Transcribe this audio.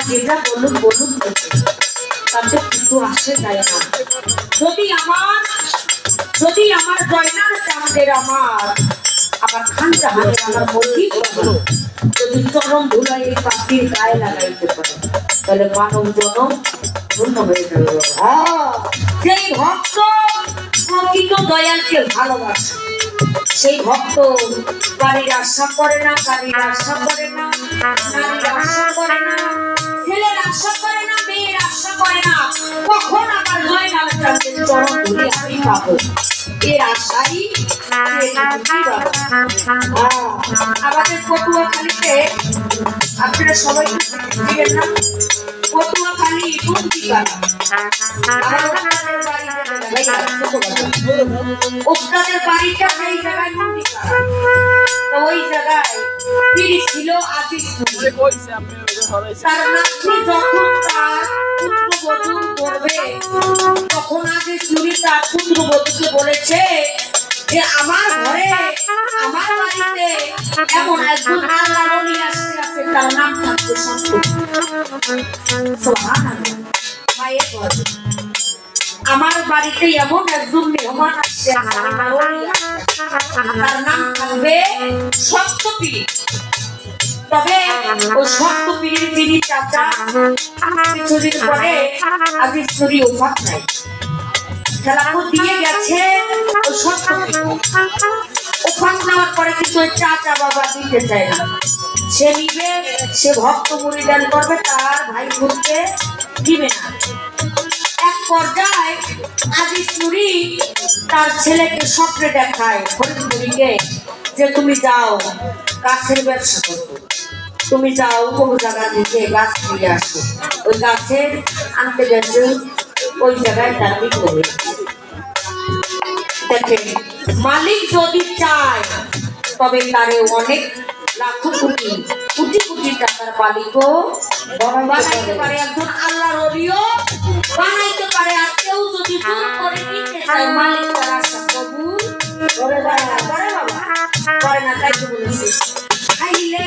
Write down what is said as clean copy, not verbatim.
যেটা বলুন বলুন তাতে কিছু আসে যায় না। যদি আমার জয়নাল চাঁদের আমার খান জাহানের আমার মধ্যেই যদি চরম ধুলাই এই পাখির গায়ে লাগাইতে পারে তাহলে মানব জনম ধন্য হয়ে যাবে। যেই ভক্ত প্রকৃত দয়ালকে ভালোবাসে সেই ভক্ত বাড়ির আশা করে না, গাড়ির আশা করে না, নারীর আশা করে না, ছেলের আশা করে না, মেয়ের আশা করে না কখন আমার জয়নাল চাঁদের চরণ ধুলি আমি পাবো, এর আশাই আমাদের পটুয়াখালীতে আপনারা সবাই ছিলেন না, পটুয়াখালী ওস্তাদের বাড়িটা সেই জায়গায় তো ওই জায়গায় পিড়ি ছিল আদিস তার নাতনি যখন তার পুত্রবধূ করবে তখন আদিস চুরি তার পুত্রবধূকে বলেছে যে আমার ঘরে আমার বাড়িতে এমন একজন আল্লাহর ওলি আসতে আছে তার নাম থাকবে সুবহানাল্লাহ। মায়ের ঘরে আমার বাড়িতে এমন একজন মেহমান আসছে তার নাম থাকবে সত্যপীর। তবে ওই সত্যপীরের যিনি চাচা কিছুদিন পরে আদিস চুরি ওফাত নাই খেলাপুর দিয়ে গেছে ওই সত্যপীর ওখান নেওয়ার পরে কিন্তু ওই চাচা বাবা দিতে চায় না, সে নিবে, সে ভক্ত মুরিদান করবে, তার ভাই বোনকে দিবে না। এক পর্যায়ে আদিস চুরি তার ছেলেকে স্বপ্নে দেখায় ফরিদপুরীকে যে তুমি যাও গাছের ব্যবসা করবো, তুমি যাও কোনো জায়গা থেকে গাছ নিয়ে আসো। ওই গাছের আনতে গেছে ওই জায়গায় তার মৃত্যু হয়েছে। দেখেন মালিক যদি চায় তবে তারে অনেক লাখ কোটি কোটি কোটি টাকার মালিকও বানাইতে পারে, একজন আল্লাহর ওলিও বানাইতে পারে। আর কেউ যদি জোর করে নিতে চায় মালিক তার আশা কবুল করে না, তাই তো বলেছে খাইলে